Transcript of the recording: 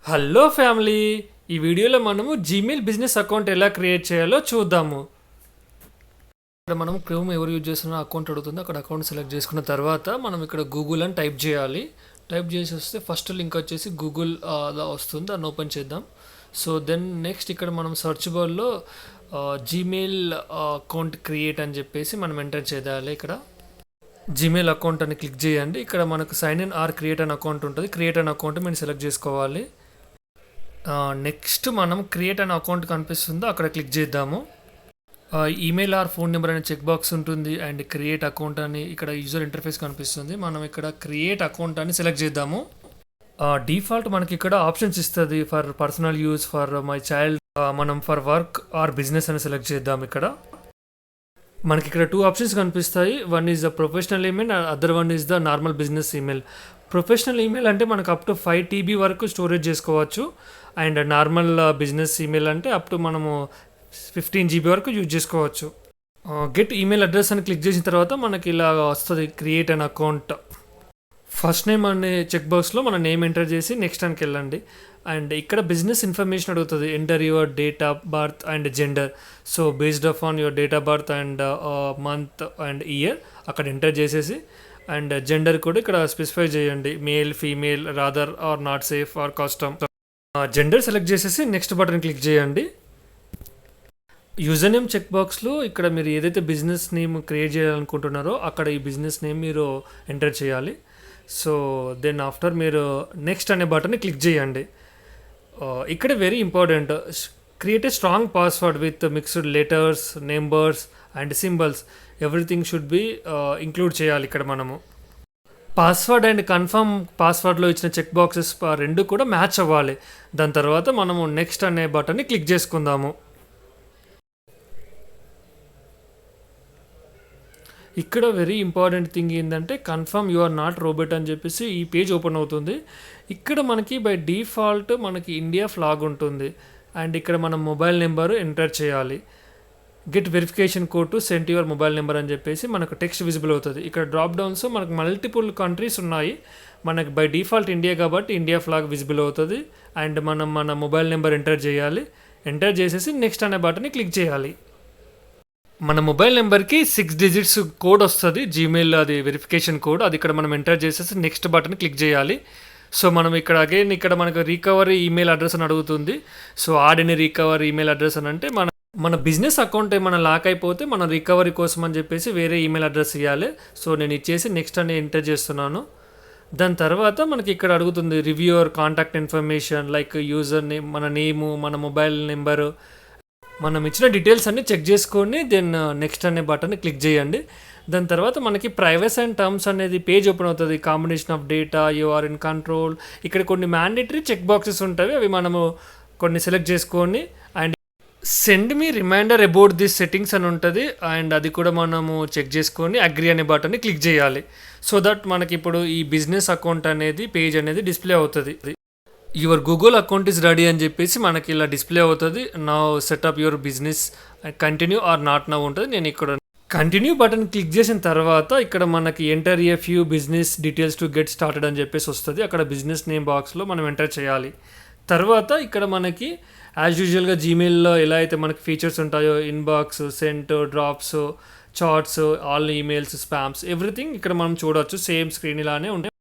Hello family, ఈ వీడియోలో మనము జీమెయిల్ బిజినెస్ అకౌంట్ ఎలా క్రియేట్ చేయాలో చూద్దాము. ఇక్కడ మనం క్రోమ్ ఎవరు యూజ్ చేస్తున్న అకౌంట్ అడుగుతుంది. అక్కడ అకౌంట్ సెలెక్ట్ చేసుకున్న తర్వాత మనం ఇక్కడ గూగుల్ అని టైప్ చేయాలి. టైప్ చేసి వస్తే ఫస్ట్ లింక్ వచ్చేసి గూగుల్ అలా వస్తుంది, దాన్ని ఓపెన్ చేద్దాం. సో దెన్ నెక్స్ట్ ఇక్కడ మనం సర్చ్ బార్లో జీమెయిల్ అకౌంట్ క్రియేట్ అని చెప్పేసి మనం ఎంటర్ చేయాలి. ఇక్కడ జీమెయిల్ అకౌంట్ అని క్లిక్ చేయండి. ఇక్కడ మనకు sign in or create an account ఉంటుంది. క్రియేట్ అన్ అకౌంట్ మేము సెలెక్ట్ చేసుకోవాలి. నెక్స్ట్ మనం క్రియేట్ అనే అకౌంట్ కనిపిస్తుందో అక్కడ క్లిక్ చేద్దాము. ఈమెయిల్ ఆర్ ఫోన్ నెంబర్ అనే చెక్ బాక్స్ ఉంటుంది అండ్ క్రియేట్ అకౌంట్ అని ఇక్కడ యూజర్ ఇంటర్ఫేస్ కనిపిస్తుంది. మనం ఇక్కడ క్రియేట్ అకౌంట్ అని సెలెక్ట్ చేద్దాము. డిఫాల్ట్ మనకి ఇక్కడ ఆప్షన్స్ ఇస్తుంది. For personal use, for my child, మనం ఫర్ వర్క్ ఆర్ బిజినెస్ అని సెలెక్ట్ చేద్దాం. ఇక్కడ మనకి ఇక్కడ 2 ఆప్షన్స్ కనిపిస్తాయి. One is the professional email, other one is the normal business email. Professional email అంటే మనకు అప్ టు 5 TB వరకు స్టోరేజ్ చేసుకోవచ్చు. అండ్ నార్మల్ బిజినెస్ ఈమెయిల్ అంటే అప్ టు మనము 15 GB వరకు యూజ్ చేసుకోవచ్చు. గెట్ ఈమెయిల్ అడ్రస్ అని క్లిక్ చేసిన తర్వాత మనకి ఇలా వస్తుంది, create an account. First name అనే చెక్ బాక్స్లో మన నేమ్ ఎంటర్ చేసి నెక్స్ట్ అనికి వెళ్ళండి. అండ్ ఇక్కడ బిజినెస్ ఇన్ఫర్మేషన్ అడుగుతుంది. Enter your date of birth and gender. So based of on your date of birth and month and year అక్కడ enter చేసేసి and gender కూడా ఇక్కడ స్పెసిఫై చేయండి. Male, female, rather or not safe or custom. Gender select చేసేసి next button click చేయండి. User name check బాక్స్లో ఇక్కడ మీరు ఏదైతే బిజినెస్ నేమ్ క్రియేట్ చేయాలనుకుంటున్నారో అక్కడ ఈ బిజినెస్ నేమ్ మీరు ఎంటర్ చేయాలి. సో దెన్ ఆఫ్టర్ మీరు నెక్స్ట్ అనే బటన్ని క్లిక్ చేయండి. ఇక్కడ very important, create a strong password with mixed letters, numbers and symbols. Everything should be include చేయాలి. ఇక్కడ మనము పాస్వర్డ్ అండ్ కన్ఫర్మ్ పాస్వర్డ్లో ఇచ్చిన చెక్ బాక్సెస్ రెండు కూడా మ్యాచ్ అవ్వాలి. దాని తర్వాత మనము నెక్స్ట్ అనే బటన్ని క్లిక్ చేసుకుందాము. ఇక్కడ వెరీ ఇంపార్టెంట్ థింగ్ ఏంటంటే confirm you are not robot అని చెప్పేసి ఈ పేజ్ ఓపెన్ అవుతుంది. ఇక్కడ మనకి బై డిఫాల్ట్ మనకి ఇండియా ఫ్లాగ్ ఉంటుంది. అండ్ ఇక్కడ మనం మొబైల్ నెంబర్ ఎంటర్ చేయాలి. Get verification code to send your mobile number అని చెప్పేసి మనకు టెక్స్ట్ విజిబుల్ అవుతుంది. ఇక్కడ డ్రాప్ డౌన్స్ మనకు మల్టిపుల్ కంట్రీస్ ఉన్నాయి. మనకు బై డిఫాల్ట్ ఇండియా కాబట్టి ఇండియా ఫ్లాగ్ విజిబుల్ అవుతుంది. అండ్ మనం మన మొబైల్ నెంబర్ ఎంటర్ చేయాలి. ఎంటర్ చేసేసి నెక్స్ట్ అనే బటన్ని క్లిక్ చేయాలి. మన మొబైల్ నెంబర్కి 6 digits కోడ్ వస్తుంది, జీమెయిల్ అది వెరిఫికేషన్ కోడ్. అది ఇక్కడ మనం ఎంటర్ చేసేసి నెక్స్ట్ బటన్ క్లిక్ చేయాలి. సో మనం ఇక్కడ అగైన్ ఇక్కడ మనకు రికవరీ ఈమెయిల్ అడ్రస్ అని అడుగుతుంది. సో ఆడిని రికవరీ ఈమెయిల్ అడ్రస్ అని అంటే మన బిజినెస్ అకౌంట్ ఏమైనా లాక్ అయిపోతే మన రికవరీ కోసం అని చెప్పేసి వేరే ఈమెయిల్ అడ్రస్ ఇవ్వాలి. సో నేను ఇచ్చేసి నెక్స్ట్ అని ఎంటర్ చేస్తున్నాను. దాని తర్వాత మనకి ఇక్కడ అడుగుతుంది reviewer contact information like user name, మన నేము, మన మొబైల్ నెంబరు, మనం ఇచ్చిన డీటెయిల్స్ అన్నీ చెక్ చేసుకొని దెన్ నెక్స్ట్ అనే బటన్ని క్లిక్ చేయండి. దాని తర్వాత మనకి ప్రైవసీ అండ్ టర్మ్స్ అనేది పేజ్ ఓపెన్ అవుతుంది. Combination of data, you are in control. ఇక్కడ కొన్ని మ్యాండేటరీ చెక్ బాక్సెస్ ఉంటాయి, అవి మనము కొన్ని సెలెక్ట్ చేసుకొని and send me reminder about this settings అని ఉంటుంది. అండ్ అది కూడా మనము చెక్ చేసుకొని అగ్రీ అనే బటన్ని క్లిక్ చేయాలి. సో దట్ మనకి ఇప్పుడు ఈ బిజినెస్ అకౌంట్ అనేది పేజ్ అనేది డిస్ప్లే అవుతుంది. Your Google account is ready అని చెప్పేసి మనకి ఇలా డిస్ప్లే అవుతుంది. Now setup your business, continue are not now ఉంటుంది. నేను ఇక్కడ కంటిన్యూ బటన్ క్లిక్ చేసిన తర్వాత ఇక్కడ మనకి enter a few business details to get started అని చెప్పేసి వస్తుంది. అక్కడ బిజినెస్ నేమ్ బాక్స్లో మనం ఎంటర్ చేయాలి. తర్వాత ఇక్కడ మనకి యాజ్ యూజువల్గా జీమెయిల్లో ఎలా అయితే మనకి ఫీచర్స్ ఉంటాయో inbox, sent, drafts, chats, all emails, spams, everything ఇక్కడ మనం చూడవచ్చు. సేమ్ స్క్రీన్ ఇలానే ఉంటాయి.